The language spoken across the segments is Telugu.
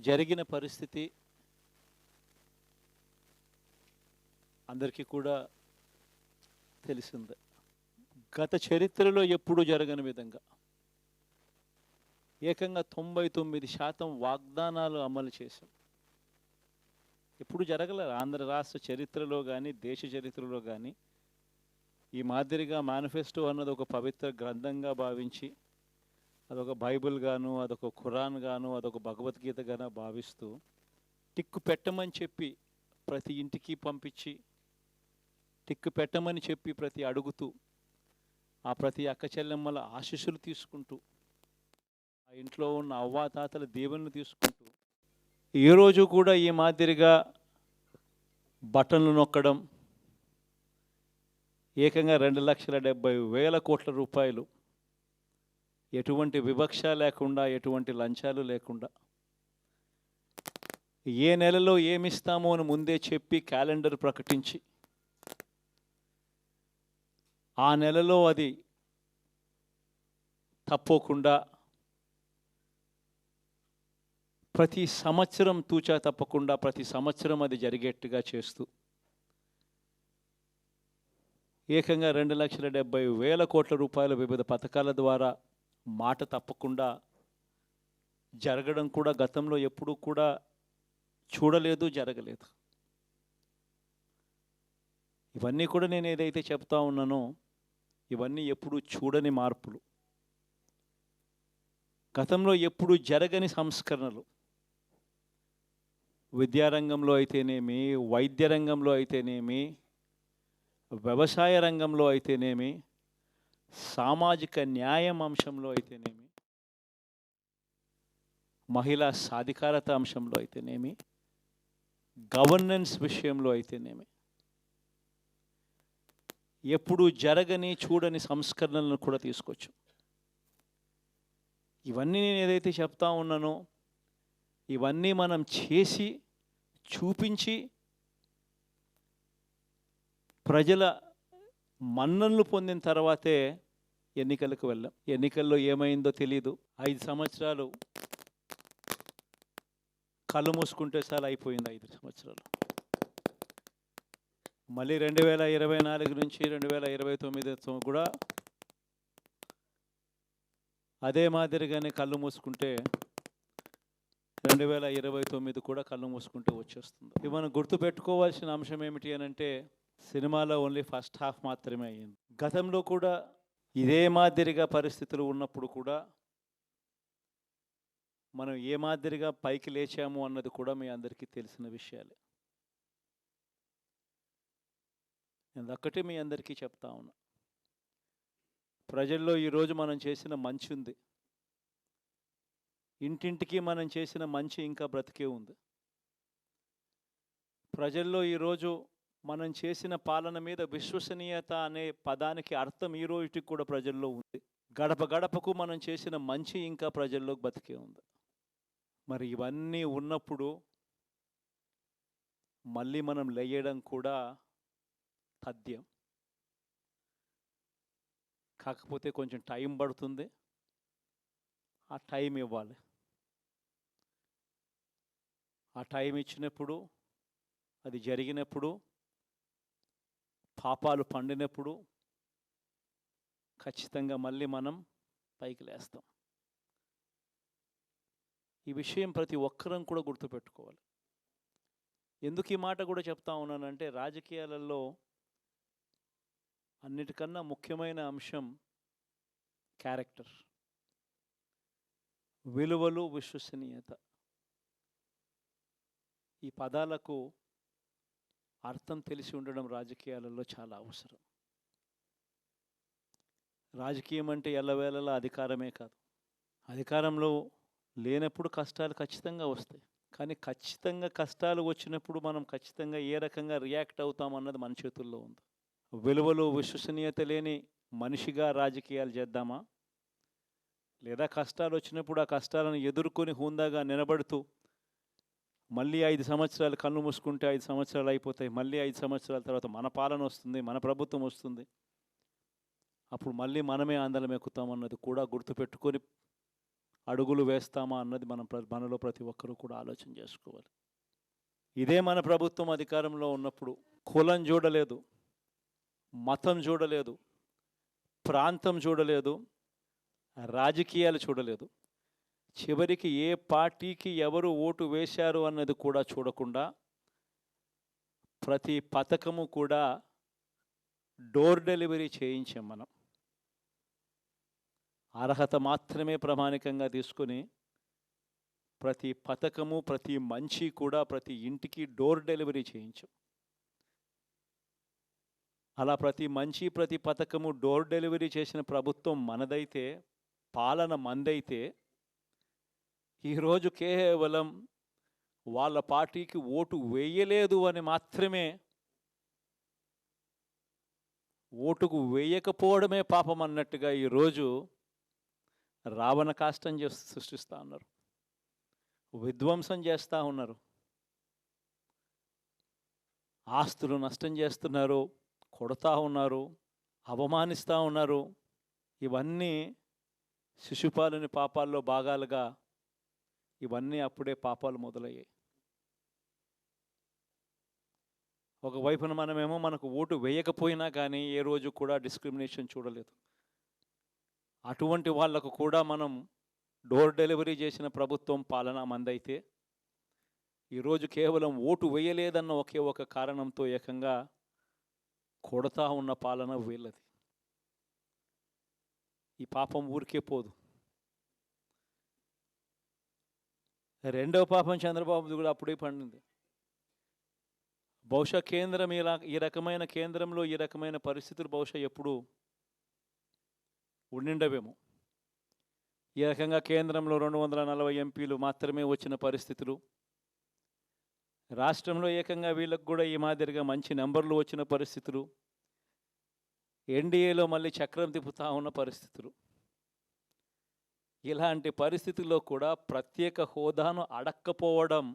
జరిగిన పరిస్థితి అందరికీ కూడా తెలిసిందే. గత చరిత్రలో ఎప్పుడూ జరగని విధంగా ఏకంగా 99% వాగ్దానాలు అమలు చేశాం. ఎప్పుడు జరగలేదు ఆంధ్ర రాష్ట్ర చరిత్రలో కానీ దేశ చరిత్రలో కానీ ఈ మాదిరిగా మేనిఫెస్టో అన్నది ఒక పవిత్ర గ్రంథంగా భావించి అదొక బైబిల్ గాను, అదొక ఖురాన్ గాను, అదొక భగవద్గీత గాను భావిస్తూ టిక్కు పెట్టమని చెప్పి ప్రతి ఇంటికి పంపించి టిక్కు పెట్టమని చెప్పి ప్రతి అడుగుతూ ఆ ప్రతి అక్క చెల్లెమ్మల ఆశీస్సులు తీసుకుంటూ ఆ ఇంట్లో ఉన్న అవ్వాతాతల దీవెనలు తీసుకుంటూ ఏ రోజు కూడా ఈ మాదిరిగా బటన్లు నొక్కడం ఏకంగా 2,70,000 కోట్ల రూపాయలు ఎటువంటి వివక్ష లేకుండా ఎటువంటి లంచాలు లేకుండా ఏ నెలలో ఏమిస్తామో అని ముందే చెప్పి క్యాలెండర్ ప్రకటించి ఆ నెలలో అది తప్పకుండా ప్రతి సంవత్సరం తూచా తప్పకుండా ప్రతి సంవత్సరం అది జరిగేట్టుగా చేస్తూ ఏకంగా 2,70,000 కోట్ల రూపాయల వివిధ పథకాల ద్వారా మాట తప్పకుండా జరగడం కూడా గతంలో ఎప్పుడూ కూడా చూడలేదు, జరగలేదు. ఇవన్నీ కూడా నేను ఏదైతే చెప్తా ఉన్నానో ఇవన్నీ ఎప్పుడూ చూడని మార్పులు, గతంలో ఎప్పుడూ జరగని సంస్కరణలు. విద్యారంగంలో అయితేనేమి, వైద్య రంగంలో అయితేనేమి, వ్యవసాయ రంగంలో అయితేనేమి, సామాజిక న్యాయం అంశంలో అయితేనేమి, మహిళా సాధికారత అంశంలో అయితేనేమి, గవర్నెన్స్ విషయంలో అయితేనేమి ఎప్పుడు జరగని చూడని సంస్కరణలను కూడా తీసుకొచ్చు. ఇవన్నీ నేను ఏదైతే చెప్తా ఉన్నానో ఇవన్నీ మనం చేసి చూపించి ప్రజల మన్ననలు పొందిన తర్వాతే ఎన్నికలకు వెళ్ళాం. ఎన్నికల్లో ఏమైందో తెలీదు. 5 సంవత్సరాలు కళ్ళు మూసుకుంటే చాలా అయిపోయింది. 5 సంవత్సరాలు మళ్ళీ 2024 నుంచి 2029 కూడా అదే మాదిరిగానే కళ్ళు మూసుకుంటే 2029 కూడా కళ్ళు మూసుకుంటే వచ్చేస్తుంది. ఇవి మనం గుర్తుపెట్టుకోవాల్సిన అంశం ఏమిటి అని అంటే సినిమాలో ఓన్లీ ఫస్ట్ హాఫ్ మాత్రమే అయ్యింది. గతంలో కూడా ఇదే మాదిరిగా పరిస్థితులు ఉన్నప్పుడు కూడా మనం ఏ మాదిరిగా పైకి లేచాము అన్నది కూడా మీ అందరికీ తెలిసిన విషయాలే. నేను ఒక్కటే మీ అందరికీ చెప్తా ఉన్నా, ప్రజల్లో ఈరోజు మనం చేసిన మంచి ఉంది. ఇంటింటికి మనం చేసిన మంచి ఇంకా బ్రతికే ఉంది. ప్రజల్లో ఈరోజు మనం చేసిన పాలన మీద విశ్వసనీయత అనే పదానికి అర్థం ఈ రోజుకి కూడా ప్రజల్లో ఉంది. గడప గడపకు మనం చేసిన మంచి ఇంకా ప్రజల్లో బతికే ఉంది. మరి ఇవన్నీ ఉన్నప్పుడు మళ్ళీ మనం లేయడం కూడా తథ్యం. కాకపోతే కొంచెం టైం పడుతుంది, ఆ టైం ఇవ్వాలి. ఆ టైం ఇచ్చినప్పుడు, అది జరిగినప్పుడు, పాపాలు పండినప్పుడు ఖచ్చితంగా మళ్ళీ మనం పైకి లేస్తాం. ఈ విషయం ప్రతి ఒక్కరం కూడా గుర్తుపెట్టుకోవాలి. ఎందుకు ఈ మాట కూడా చెప్తా ఉన్నానంటే రాజకీయాలలో అన్నిటికన్నా ముఖ్యమైన అంశం క్యారెక్టర్, విలువలు, విశ్వసనీయత. ఈ పదాలకు అర్థం తెలిసి ఉండడం రాజకీయాలలో చాలా అవసరం. రాజకీయం అంటే ఎల్లవేళలా అధికారమే కాదు. అధికారంలో లేనప్పుడు కష్టాలు ఖచ్చితంగా వస్తాయి. కానీ ఖచ్చితంగా కష్టాలు వచ్చినప్పుడు మనం ఖచ్చితంగా ఏ రకంగా రియాక్ట్ అవుతామన్నది మన చేతుల్లో ఉంది. విలువలు, విశ్వసనీయత లేని మనిషిగా రాజకీయాలు చేద్దామా, లేదా కష్టాలు వచ్చినప్పుడు ఆ కష్టాలను ఎదుర్కొని హుందాగా నిలబడుతూ మళ్ళీ 5 సంవత్సరాలు కళ్ళు మూసుకుంటే 5 సంవత్సరాలు అయిపోతాయి, మళ్ళీ 5 సంవత్సరాల తర్వాత మన పాలన వస్తుంది, మన ప్రభుత్వం వస్తుంది, అప్పుడు మళ్ళీ మనమే ఆందోళన ఎక్కుతామన్నది కూడా గుర్తుపెట్టుకొని అడుగులు వేస్తామా అన్నది మనలో ప్రతి ఒక్కరూ కూడా ఆలోచన చేసుకోవాలి. ఇదే మన ప్రభుత్వం అధికారంలో ఉన్నప్పుడు కులం చూడలేదు, మతం చూడలేదు, ప్రాంతం చూడలేదు, రాజకీయాలు చూడలేదు. చివరికి ఏ పార్టీకి ఎవరు ఓటు వేశారు అన్నది కూడా చూడకుండా ప్రతి పథకము కూడా డోర్ డెలివరీ చేయించాం మనం. అర్హత మాత్రమే ప్రామాణికంగా తీసుకొని ప్రతి పథకము, ప్రతి మంచి కూడా ప్రతి ఇంటికి డోర్ డెలివరీ చేయించాం. అలా ప్రతి మంచి, ప్రతి పథకము డోర్ డెలివరీ చేసిన ప్రభుత్వం మనదైతే, పాలన మందైతే, ఈరోజు కేవలం వాళ్ళ పార్టీకి ఓటు వేయలేదు అని మాత్రమే, ఓటుకు వేయకపోవడమే పాపం అన్నట్టుగా ఈరోజు రావణ కాష్టం సృష్టిస్తూ ఉన్నారు, విధ్వంసం చేస్తూ ఉన్నారు, ఆస్తులు నష్టం చేస్తున్నారు, కొడతా ఉన్నారు, అవమానిస్తూ ఉన్నారు. ఇవన్నీ శిశుపాలుని పాపాల్లో భాగాలుగా ఇవన్నీ అప్పుడే పాపాలు మొదలయ్యాయి. ఒకవైపున మనమేమో మనకు ఓటు వేయకపోయినా కానీ ఏ రోజు కూడా డిస్క్రిమినేషన్ చూడలేదు. అటువంటి వాళ్లకు కూడా మనం డోర్ డెలివరీ చేసిన ప్రభుత్వం పాలన మందైతే, ఈరోజు కేవలం ఓటు వేయలేదన్న ఒకే ఒక కారణంతో ఏకంగా కొడతా ఉన్న పాలన వీళ్ళది. ఈ పాపం ఊరికే పోదు. రెండవ పాపం చంద్రబాబుది కూడా అప్పుడే పండింది. బహుశా కేంద్రం ఈ రకమైన కేంద్రంలో ఈ రకమైన పరిస్థితులు బహుశా ఎప్పుడు ఉండిండవేమో. ఈ రకంగా కేంద్రంలో 240 ఎంపీలు మాత్రమే వచ్చిన పరిస్థితులు, రాష్ట్రంలో ఏకంగా వీళ్ళకు కూడా ఈ మాదిరిగా మంచి నెంబర్లు వచ్చిన పరిస్థితులు, ఎన్డీఏలో మళ్ళీ చక్రం తిప్పుతా ఉన్న పరిస్థితులు. ఇలాంటి పరిస్థితుల్లో కూడా ప్రత్యేక హోదాను అడక్కపోవడం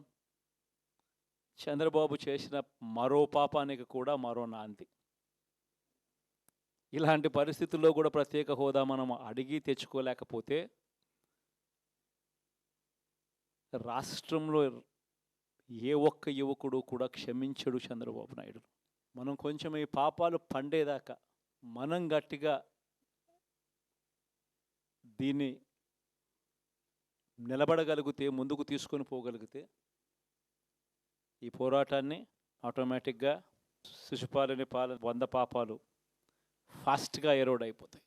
చంద్రబాబు చేసిన మరో పాపానికి కూడా మరో నాంది. ఇలాంటి పరిస్థితుల్లో కూడా ప్రత్యేక హోదా మనం అడిగి తెచ్చుకోలేకపోతే రాష్ట్రంలో ఏ ఒక్క యువకుడు కూడా క్షమించడు చంద్రబాబు నాయుడు. మనం కొంచెం ఈ పాపాలు పండేదాకా మనం గట్టిగా దీన్ని నిలబడగలిగితే, ముందుకు తీసుకొని పోగలిగితే ఈ పోరాటాన్ని ఆటోమేటిక్గా శిశుపాలుని 100 పాపాలు ఫాస్ట్గా ఎరోడ్ అయిపోతాయి.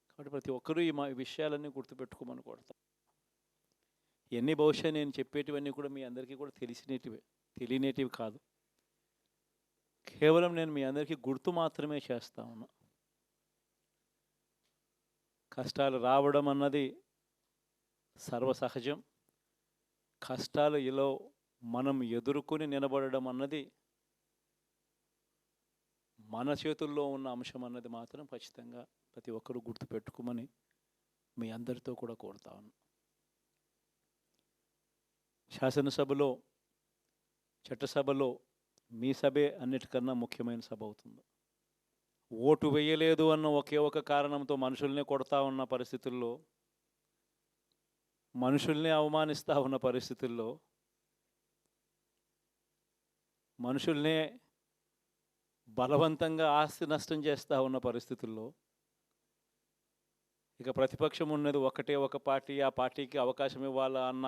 కాబట్టి ప్రతి ఒక్కరూ ఈ విషయాలన్నీ గుర్తుపెట్టుకోమని కోరుతాం. ఇవన్నీ బహుశా నేను చెప్పేటివన్నీ కూడా మీ అందరికీ కూడా తెలియనేటివి కాదు. కేవలం నేను మీ అందరికీ గుర్తు మాత్రమే చేస్తా ఉన్నా. కష్టాలు రావడం అన్నది సర్వసహజం. కష్టాలు ఇలా మనం ఎదుర్కొని నిలబడడం అన్నది మన చేతుల్లో ఉన్న అంశం అన్నది మాత్రం ఖచ్చితంగా ప్రతి ఒక్కరూ గుర్తుపెట్టుకోమని మీ అందరితో కూడా కోరుతా ఉన్నా. శాసనసభలో, చట్టసభలో మీ సభే అన్నిటికన్నా ముఖ్యమైన సభ అవుతుంది. ఓటు వేయలేదు అన్న ఒకే ఒక కారణంతో మనుషుల్ని కొడతా ఉన్న పరిస్థితుల్లో, మనుషుల్ని అవమానిస్తూ ఉన్న పరిస్థితుల్లో, మనుషుల్నే బలవంతంగా ఆస్తి నష్టం చేస్తూ ఉన్న పరిస్థితుల్లో ఇక ప్రతిపక్షం ఉన్నది ఒకటే ఒక పార్టీ, ఆ పార్టీకి అవకాశం ఇవ్వాలా అన్న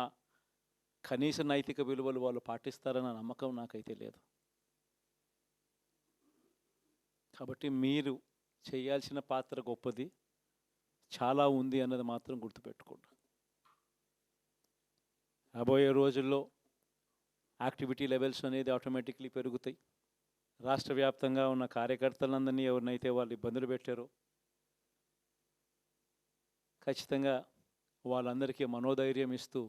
కనీస నైతిక విలువలు వాళ్ళు పాటిస్తారన్న నమ్మకం నాకైతే లేదు. కాబట్టి మీరు చేయాల్సిన పాత్ర గొప్పది, చాలా ఉంది అన్నది మాత్రం గుర్తుపెట్టుకోండి. రాబోయే రోజుల్లో యాక్టివిటీ లెవెల్స్ అనేది ఆటోమేటిక్లీ పెరుగుతాయి. రాష్ట్ర వ్యాప్తంగా ఉన్న కార్యకర్తలందరినీ ఎవరినైతే వాళ్ళు ఇబ్బందులు పెట్టారో ఖచ్చితంగా వాళ్ళందరికీ మనోధైర్యం ఇస్తూ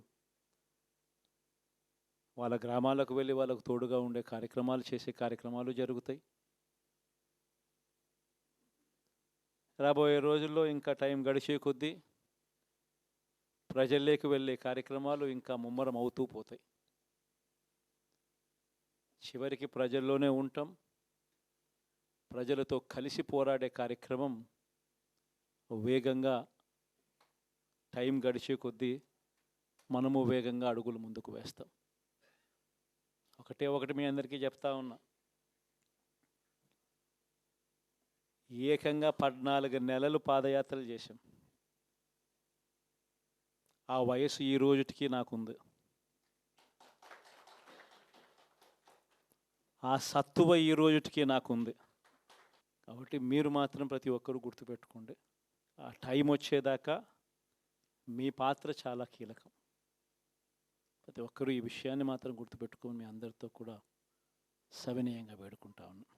వాళ్ళ గ్రామాలకు వెళ్ళి వాళ్ళకు తోడుగా ఉండే కార్యక్రమాలు చేసే కార్యక్రమాలు జరుగుతాయి. రాబోయే రోజుల్లో ఇంకా టైం గడిచే కొద్దీ ప్రజల్లోకి వెళ్ళే కార్యక్రమాలు ఇంకా ముమ్మరం అవుతూ పోతాయి. చివరికి ప్రజల్లోనే ఉంటాం. ప్రజలతో కలిసి పోరాడే కార్యక్రమం వేగంగా టైం గడిచే కొద్దీ మనము వేగంగా అడుగులు ముందుకు వేస్తాం. ఒకటి మీ అందరికీ చెప్తా ఉన్నా, ఏకంగా 14 నెలలు పాదయాత్రలు చేశాం. ఆ వయసు ఈ రోజుటికి నాకుంది. ఆ సత్తువ ఈ రోజుటికి నాకుంది. కాబట్టి మీరు మాత్రం ప్రతి ఒక్కరూ గుర్తుపెట్టుకోండి, ఆ టైం వచ్చేదాకా మీ పాత్ర చాలా కీలకం. ప్రతి ఒక్కరూ ఈ విషయాన్ని మాత్రం గుర్తుపెట్టుకొని మీ అందరితో కూడా సవినయంగా వేడుకుంటా ఉన్నాను.